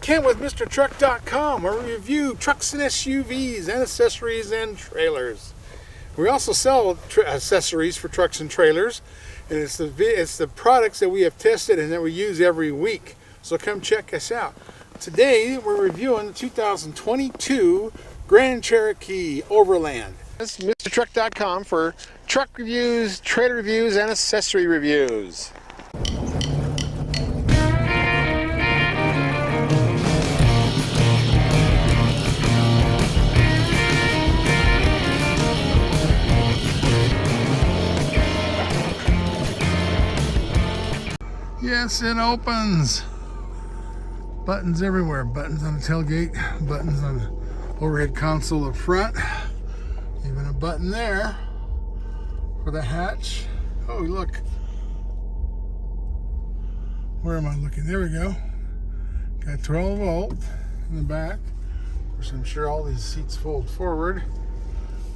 Ken with MrTruck.com, where we review trucks and SUVs and accessories and trailers. We also sell accessories for trucks and trailers, and it's the products that we have tested and that we use every week. So come check us out. Today we're reviewing the 2022 Grand Cherokee Overland. This is MrTruck.com for truck reviews, trailer reviews, and accessory reviews. Yes, it opens. Buttons everywhere. Buttons on the tailgate, buttons on the overhead console up front. Even a button there for the hatch. Oh, look. Where am I looking? There we go. Got 12 volt in the back. Of course, I'm sure all these seats fold forward.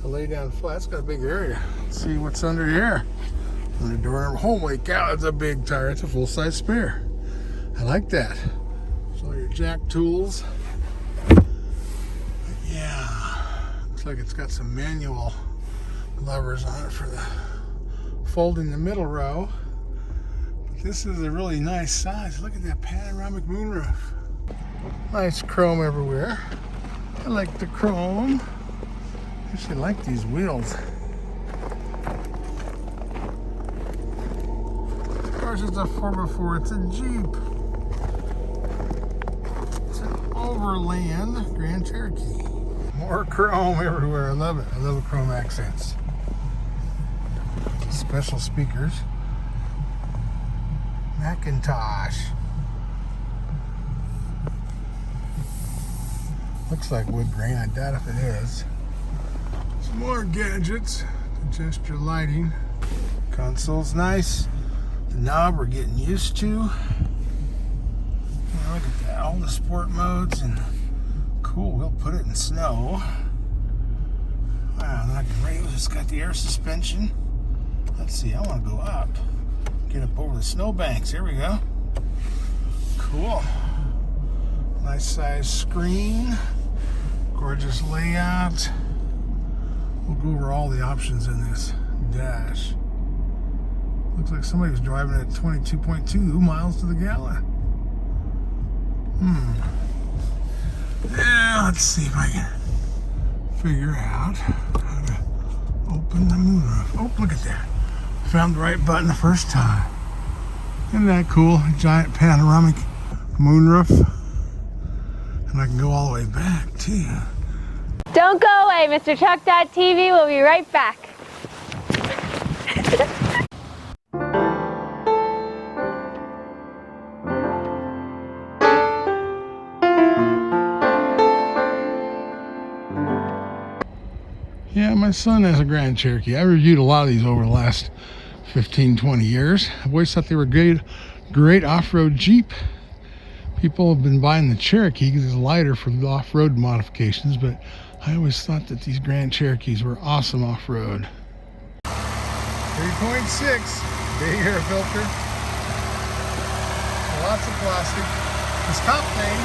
I lay down flat. It's got a big area. Let's see what's under here. On the door number. Holy cow, that's a big tire. It's a full-size spare. I like that. So all your jack tools. But yeah, looks like it's got some manual levers on it for the folding the middle row. But this is a really nice size. Look at that panoramic moonroof. Nice chrome everywhere. I like the chrome. I actually like these wheels. It's a 4x4, it's a Jeep. It's an Overland Grand Cherokee. More chrome everywhere, I love it. I love the chrome accents. Special speakers. Macintosh. Looks like wood grain, I doubt if it is. Some more gadgets. Gesture lighting. Console's nice. The knob we're getting used to. Look at that, all the sport modes, and cool, we'll put it in snow. Wow, not great. It's got the air suspension. Let's see, I want to go up. Get up over the snowbanks. Here we go. Cool. Nice size screen. Gorgeous layout. We'll go over all the options in this dash. Looks like somebody was driving at 22.2 miles to the gallon. Yeah, let's see if I can figure out how to open the moonroof. Oh, look at that. I found the right button the first time. Isn't that cool? Giant panoramic moonroof. And I can go all the way back, too. Don't go away, MrTruck.tv. We'll be right back. Yeah, my son has a Grand Cherokee. I reviewed a lot of these over the last 15-20 years. I've always thought they were great off-road Jeep. People have been buying the Cherokee because it's lighter for the off-road modifications, but I always thought that these Grand Cherokees were awesome off-road. 3.6, big air filter. Lots of plastic. This top thing,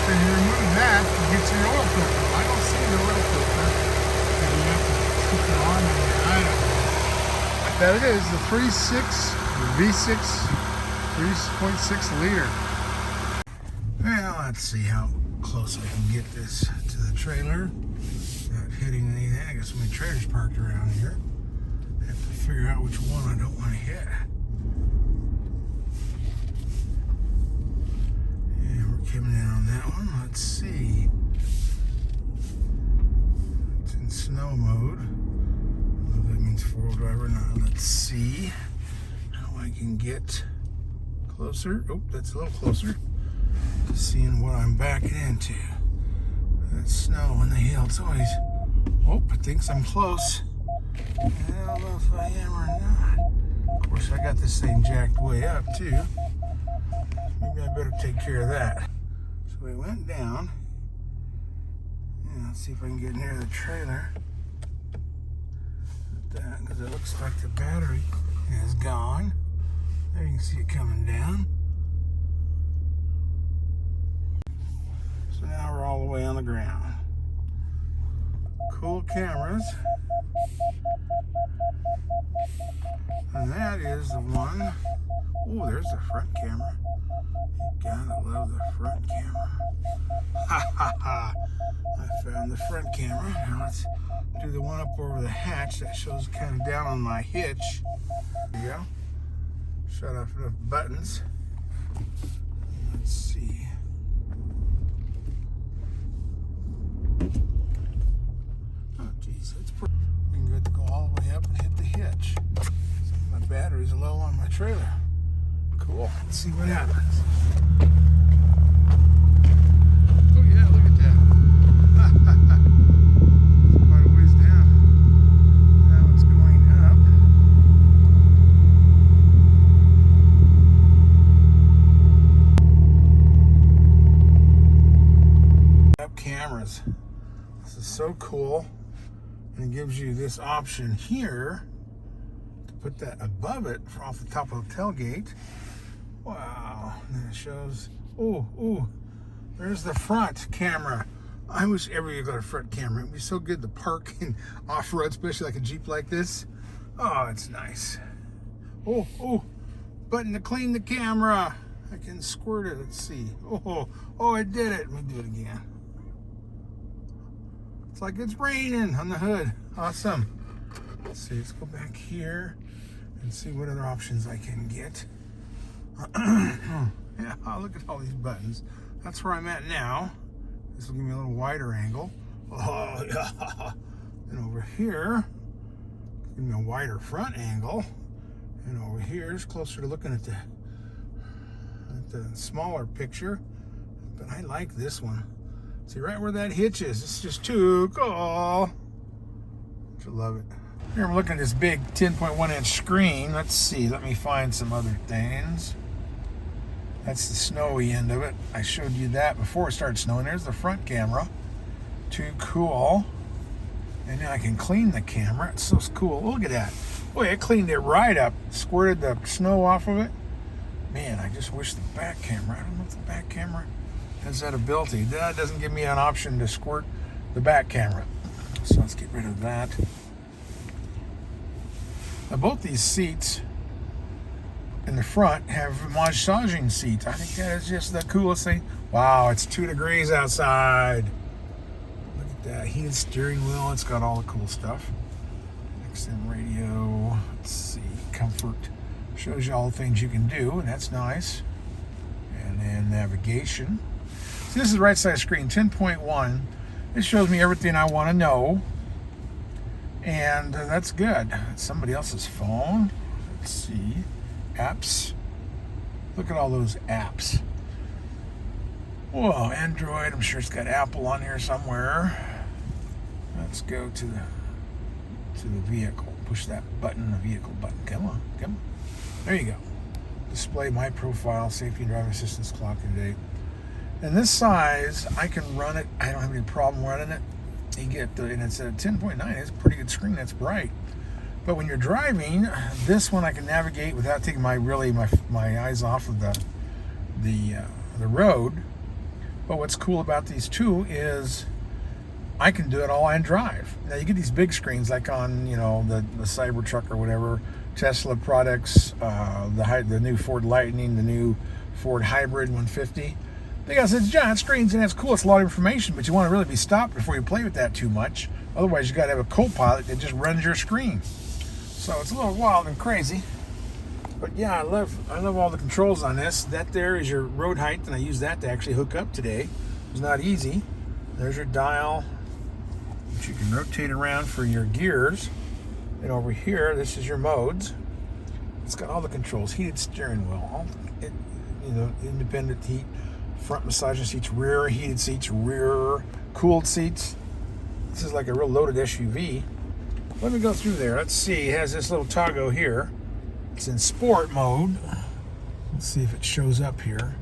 when you remove that, you get your oil filter. I don't see the oil filter. That it is the 3.6 V6 3.6 liter. Well, let's see how close I can get this to the trailer without hitting anything. I got so many trailers parked around here. I have to figure out which one I don't want to hit. Yeah, we're coming in on that one. Let's see. It's in snow mode. That means four-wheel drive or not. Let's see how I can get closer. Oh, that's a little closer to seeing what I'm backing into. That snow on the hill. It's always, oh, it thinks I'm close. I don't know if I am or not. Of course, I got this thing jacked way up too. Maybe I better take care of that. So we went down. Yeah, let's see if I can get near the trailer. Because it looks like the battery is gone. There you can see it coming down. the way on the ground. Cool cameras. And that is the one. Oh, there's the front camera. You gotta love the front camera. Ha ha ha. I found the front camera. Now let's do the one up over the hatch that shows kind of down on my hitch. There you go. Shut off enough buttons. Let's see. Oh geez, that's pretty. We can go all the way up and hit the hitch. My battery's low on my trailer. Cool. Let's see what happens. Oh yeah, look at that. It's quite a ways down. Now it's going up. Up cameras. This is so cool. And it gives you this option here to put that above it off the top of the tailgate. Wow. And then it shows, oh, there's the front camera. I wish everybody got a front camera. It'd be so good to park and off-road, especially like a Jeep like this. Oh, it's nice. Oh, button to clean the camera. I can squirt it. Let's see. Oh, I did it. Let me do it again. It's like it's raining on the hood. Awesome. Let's see. Let's go back here and see what other options I can get. Yeah, look at all these buttons. That's where I'm at now. This will give me a little wider angle. Oh, yeah. And over here, give me a wider front angle. And over here is closer to looking at the smaller picture. But I like this one. See right where that hitch is. It's just too cool. I love it. Here I'm looking at this big 10.1 inch screen. Let's see. Let me find some other things. That's the snowy end of it. I showed you that before it started snowing. There's the front camera. Too cool. And now I can clean the camera. It's so cool. Look at that. Boy, it cleaned it right up. Squirted the snow off of it. Man, I just wish the back camera, I don't know if the back camera has that ability. That doesn't give me an option to squirt the back camera. So let's get rid of that. Now both these seats in the front have massaging seats. I think that is just the coolest thing. Wow, it's 2 degrees outside. Look at that heated steering wheel. It's got all the cool stuff. XM radio. Let's see, comfort. Shows you all the things you can do, and that's nice. And then navigation. So this is the right side screen, 10.1. It shows me everything I want to know. And that's good. It's somebody else's phone. Let's see. Apps. Look at all those apps. Whoa, Android. I'm sure it's got Apple on here somewhere. Let's go to the vehicle. Push that button, the vehicle button. Come on. There you go. Display my profile, safety and driver assistance clock and date. And this size, I can run it. I don't have any problem running it. You get and it's a 10.9. It's a pretty good screen. That's bright. But when you're driving, this one I can navigate without taking my eyes off of the road. But what's cool about these two is I can do it all and drive. Now you get these big screens like on the Cybertruck or whatever, Tesla products, the new Ford Lightning, the new Ford Hybrid 150. They got such giant screens and it's cool. It's a lot of information, but you want to really be stopped before you play with that too much. Otherwise, you got to have a co-pilot that just runs your screen. So it's a little wild and crazy. But yeah, I love all the controls on this. That there is your road height, and I used that to actually hook up today. It was not easy. There's your dial, which you can rotate around for your gears. And over here, this is your modes. It's got all the controls, heated steering wheel, independent heat, front massaging seats, rear heated seats, rear cooled seats. This is like a real loaded SUV. Let me go through there. Let's see. It has this little toggle here. It's in sport mode. Let's see if it shows up here.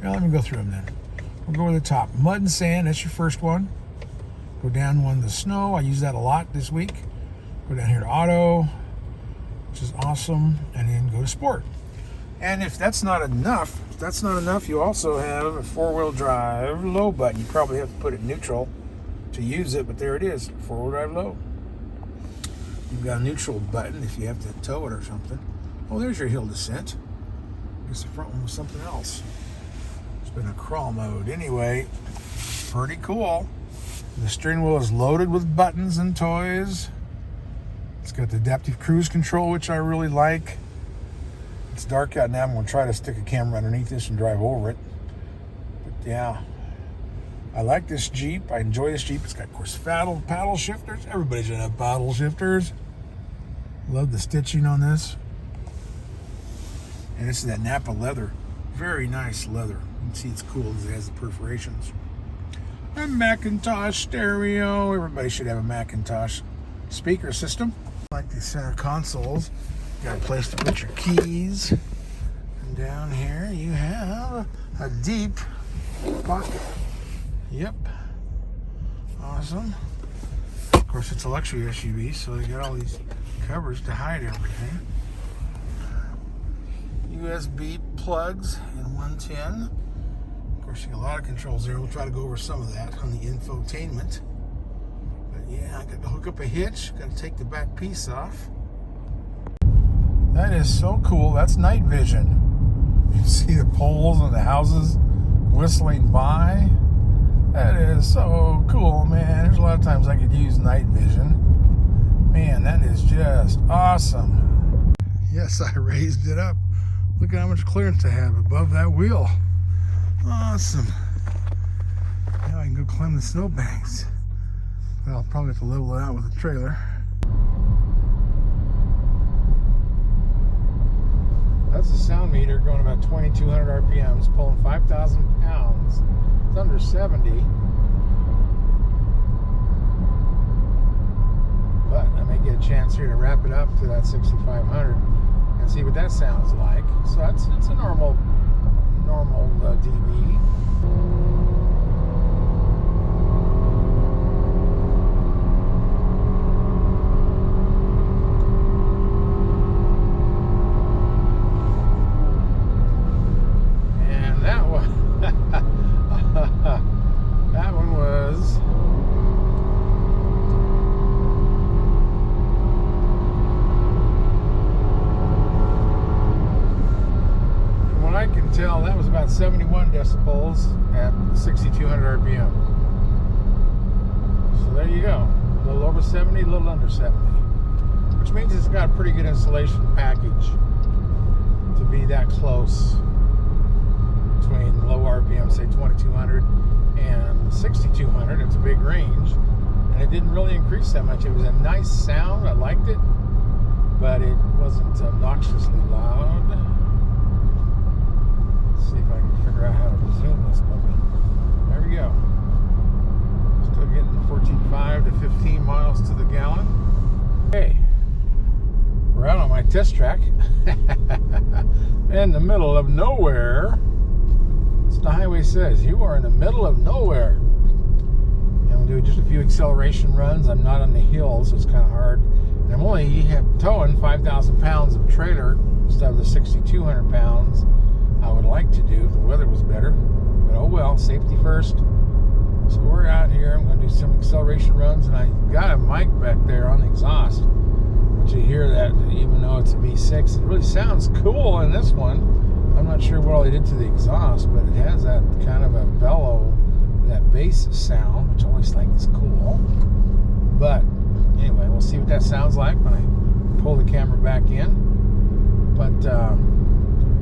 Now let me go through them then. We'll go to the top. Mud and sand, that's your first one. Go down one to snow. I use that a lot this week. Go down here to auto, which is awesome. And then go to sport. And if that's not enough, you also have a 4-wheel drive low button. You probably have to put it neutral to use it, but there it is, 4-wheel drive low. You've got a neutral button if you have to tow it or something. Oh, there's your hill descent. I guess the front one was something else. It's been a crawl mode. Anyway, pretty cool. The steering wheel is loaded with buttons and toys. It's got the adaptive cruise control, which I really like. It's dark out now. I'm going to try to stick a camera underneath this and drive over it. But yeah, I like this Jeep. I enjoy this Jeep. It's got, of course, paddle shifters. Everybody should have paddle shifters. Love the stitching on this. And this is that Napa leather. Very nice leather. You can see it's cool because it has the perforations. A Macintosh stereo. Everybody should have a Macintosh speaker system. Like these center consoles. Got a place to put your keys. And down here you have a deep pocket. Yep. Awesome. Of course, it's a luxury SUV, so they got all these covers to hide everything. USB plugs in 110. Of course, you got a lot of controls there. We'll try to go over some of that on the infotainment. But yeah, I got to hook up a hitch. Got to take the back piece off. That is so cool. That's night vision. You see the poles and the houses whistling by. That is so cool, man. There's a lot of times I could use night vision. Man, that is just awesome. Yes, I raised it up. Look at how much clearance I have above that wheel. Awesome. Now I can go climb the snowbanks. But I'll probably have to level it out with a trailer. That's a sound meter going about 2,200 RPMs, pulling 5,000 pounds. It's under 70. But I may get a chance here to wrap it up to that 6,500 and see what that sounds like. So it's a normal dB. That one was from what I can tell, that was about 71 decibels at 6,200 RPM. So there you go. A little over 70, a little under 70. Which means it's got a pretty good insulation package to be that close between low RPM, say 2,200 and 6,200. It's a big range, and it didn't really increase that much. It was a nice sound. I liked it, but it wasn't obnoxiously loud. Let's see if I can figure out how to resume this puppy. There we go. Still getting 14.5 to 15 miles to the gallon. Okay, we're out on my test track in the middle of nowhere. The highway says you are in the middle of nowhere. And we'll do just a few acceleration runs. I'm not on the hill, so it's kind of hard. And I'm only towing 5,000 pounds of trailer instead of the 6,200 pounds I would like to do if the weather was better. But oh well, safety first. So we're out here. I'm going to do some acceleration runs, and I got a mic back there on the exhaust. But you hear that, even though it's a V6, it really sounds cool in this one. I'm not sure what all they did to the exhaust, but it has that kind of a bellow, that bass sound, which I always think is cool. But anyway, we'll see what that sounds like when I pull the camera back in. But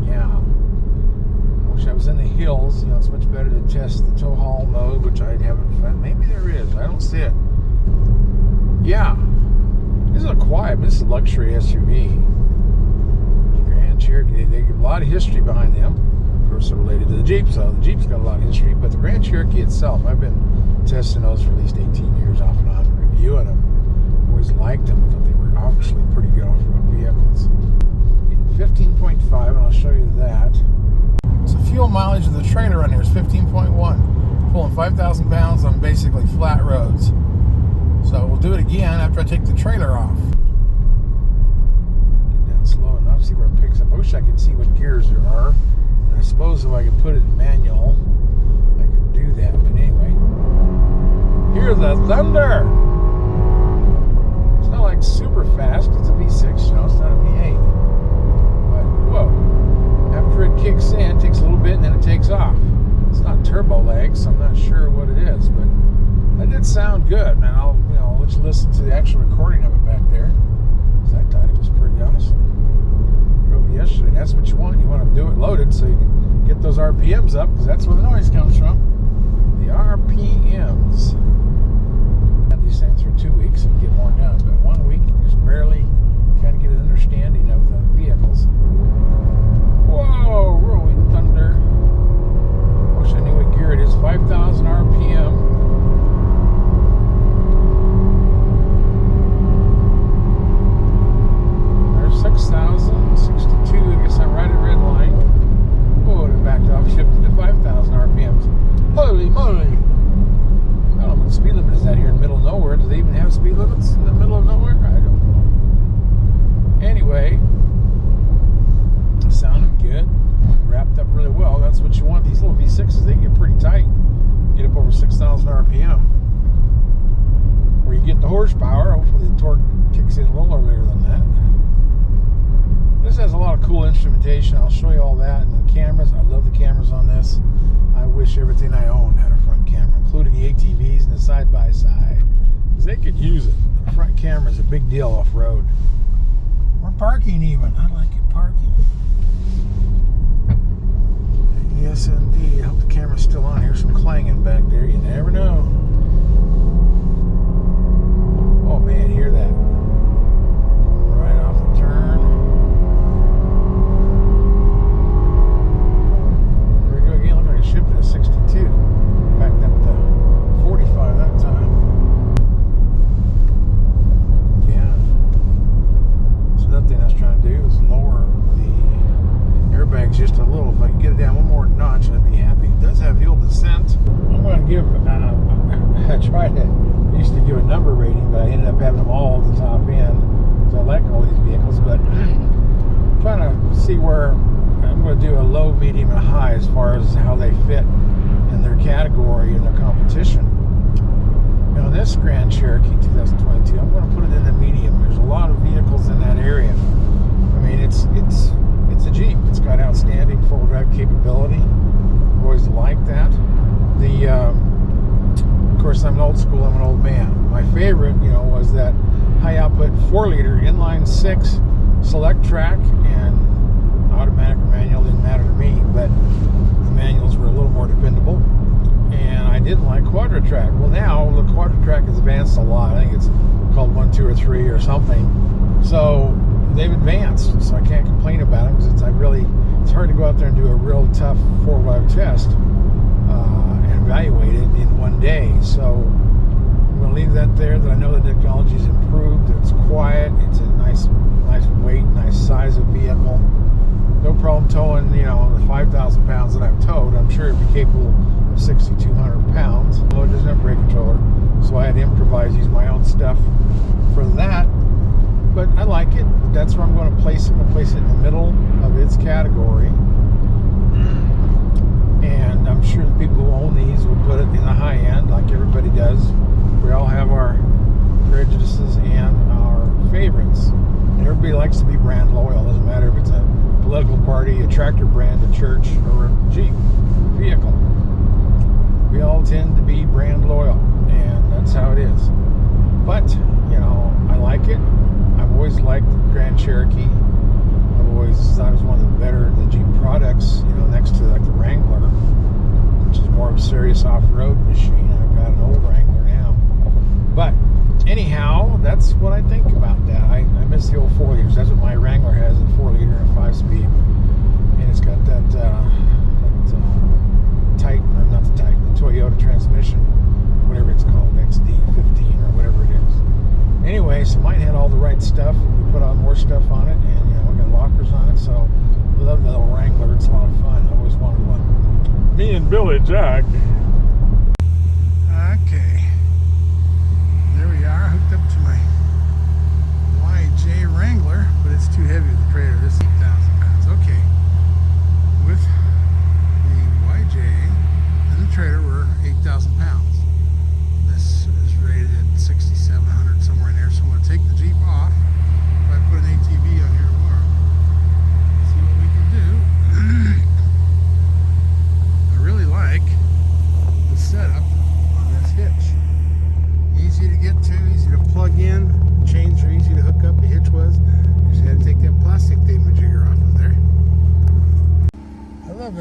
yeah, I wish I was in the hills. You know, it's much better to test the tow haul mode, which I haven't found. Maybe there is. I don't see it. Yeah, this is a quiet, but this is a luxury SUV. Grand Cherokee, they have a lot of history behind them. Of course, they're related to the Jeep, so the Jeep's got a lot of history. But the Grand Cherokee itself, I've been testing those for at least 18 years off and on, reviewing them. Always liked them. I thought they were obviously pretty good off-road vehicles. 15.5, and I'll show you that. So fuel mileage of the trailer on here is 15.1. Pulling 5,000 pounds on basically flat roads. So we'll do it again after I take the trailer off. Get down slow enough. I'll see where it picks up. I wish I could see what gears there are. And I suppose if I could put it in manual, I could do that. But anyway, hear the thunder. It's not like super fast. It's a V6, you know, it's not a V8. But whoa, after it kicks in, it takes a little bit and then it takes off. It's not turbo lag, so I'm not sure what it is, but that did sound good, man. I'll let you listen to the actual recording of it back there, because I thought it was pretty awesome. Drove it yesterday. That's what you want. You want to do it loaded so you can get those RPMs up, because that's where the noise comes from. The RPMs. Had these things for 2 weeks and get more done, but 1 week you just barely kind of get an understanding of the vehicles. Whoa, rolling thunder. Wish I knew what gear it is. 5,000 RPM. There's 6,000, 62. I guess I'm right at red line. Oh, it backed off, shifted to 5,000 RPMs. Holy moly! I don't know what the speed limit is out here in the middle of nowhere. Do they even have speed limits in the middle of nowhere? I don't know. Anyway, it sounded good. Wrapped up really well. That's what you want. These little V6s, they get pretty tight. Get up over 6,000 RPM. Where you get the horsepower. Hopefully the torque kicks in a little earlier than that. This has a lot of cool instrumentation. I'll show you all that. And the cameras, I love the cameras on this. I wish everything I own had a front camera, including the ATVs and the side-by-side. Because they could use it. The front camera is a big deal off-road. Or parking even. I like it parking. Yes, indeed. I hope the camera's still on. Here's some clanging back there. You never know. Oh, man, hear that. Right off the turn. There we go again. Looked like it shifted at 62. Backed up to 45 that time. Yeah. So another thing I was trying to do is lower the airbags just a little. If I could get it down one more notch, I'd be happy. It does have hill descent. I'm going to give, I used to give a number rating, but I ended up having them all at the top end, because I like all these vehicles, but I'm trying to see where I'm going to do a low, medium, and high as far as how they fit in their category and their competition. Now this Grand Cherokee 2022, I'm going to put it in the medium. There's a lot of vehicles in that area. I mean, it's a Jeep. It's got outstanding four-wheel drive capability. I've always liked that. Of course, I'm old school. I'm an old man. My favorite, was that high output 4-liter inline 6 select track, and automatic or manual didn't matter to me, but the manuals were a little more dependable. And I didn't like quadra-track. Well, now the quadra-track has advanced a lot. I think it's called 1, 2, or 3 or something. So they've advanced, so I can't complain about them, because it's hard to go out there and do a real tough 4-wheel test and evaluate it in one day. So I'm going to leave that there. That I know the technology's improved. It's quiet. It's a nice weight, nice size of vehicle. No problem towing, the 5,000 pounds that I've towed. I'm sure it'd be capable of 6,200 pounds. Although it doesn't have a brake controller, so I had to improvise, use my own stuff for that. But I like it. That's where I'm going to place it. I'm going to place it in the middle of its category. And I'm sure the people who own these will put it in the high end, like everybody does. We all have our prejudices and our favorites. And everybody likes to be brand loyal. It doesn't matter if it's a political party, a tractor brand, a church, or a Jeep vehicle. We all tend to be brand loyal, and that's how it is. But, I like it. I've always liked the Grand Cherokee. I've always thought it was one of the better the Jeep products, next to like the Wrangler, which is more of a serious off-road machine. I've got an old Wrangler now. But anyhow, that's what I think about that. I miss the old 4-liters. That's what my Wrangler has, a 4-liter and a 5-speed. And it's got that the Toyota transmission, whatever it's called, XD15 or whatever it is. Anyway, so mine had all the right stuff. We put on more stuff on it, and we got lockers on it. So I love the little Wrangler. It's a lot of fun. I always wanted one. Me and Billy Jack. Okay, there we are, hooked up to my YJ Wrangler, but it's too heavy with the trailer. This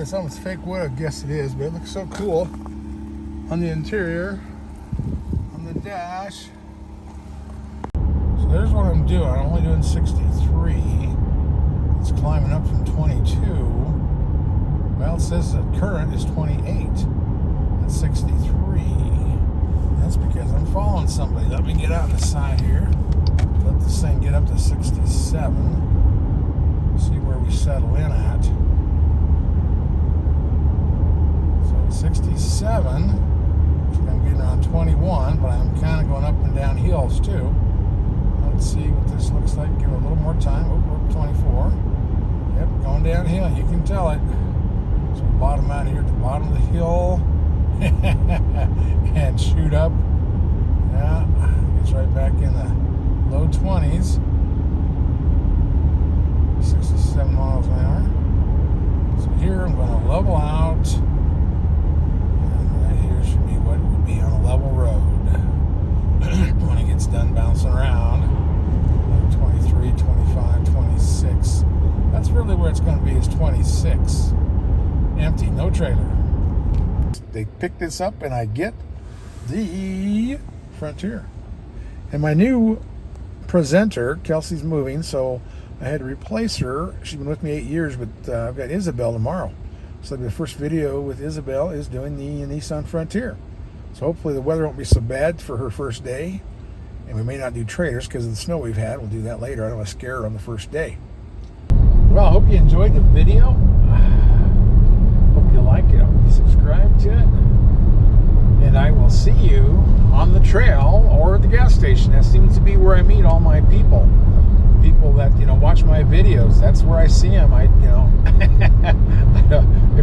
it's almost fake wood, I guess it is, but it looks so cool on the interior, on the dash. So there's what I'm doing. I'm only doing 63. It's climbing up from 22. Well, it says the current is 28 at 63. That's because I'm following somebody. Let me get out the side here. Let this thing get up to 67. See where we settle in at. So 67. I'm getting on 21, but I'm kind of going up and down hills too. Let's see what this looks like. Give it a little more time. Oh, we're 24. Yep, going downhill. You can tell it. So we bottom out here at the bottom of the hill and shoot up. Yeah, gets right back in the low 20s. 67 miles an hour. So here I'm going to level out. And right here should be what would be on a level road. When it gets done bouncing around. 23, 25, 26. That's really where it's going to be, is 26. Empty, no trailer. They pick this up and I get the Frontier. And my new presenter, Kelsey's moving, so I had to replace her. She's been with me 8 years, but I've got Isabel tomorrow. So the first video with Isabel is doing the Nissan Frontier. So hopefully the weather won't be so bad for her first day. And we may not do trailers because of the snow we've had. We'll do that later. I don't want to scare her on the first day. Well, I hope you enjoyed the video. Hope you like it. Hope you subscribe to it. And I will see you on the trail or at the gas station. That seems to be where I meet all my people. People that, watch my videos. That's where I see them. Maybe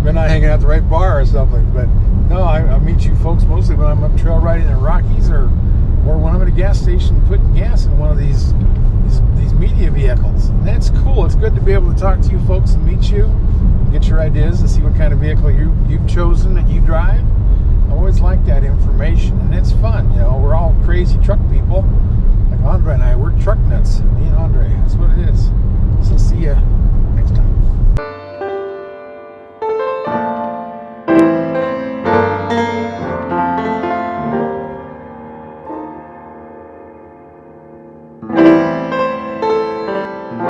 I'm not hanging out at the right bar or something. But no, I meet you folks mostly when I'm up trail riding in the Rockies or when I'm at a gas station putting gas in one of these media vehicles. And that's cool. It's good to be able to talk to you folks and meet you, and get your ideas and see what kind of vehicle you've chosen that you drive. I always like that information, and it's fun. We're all crazy truck people. Like Andre and I, we're truck nuts. Me and Andre, that's what it is.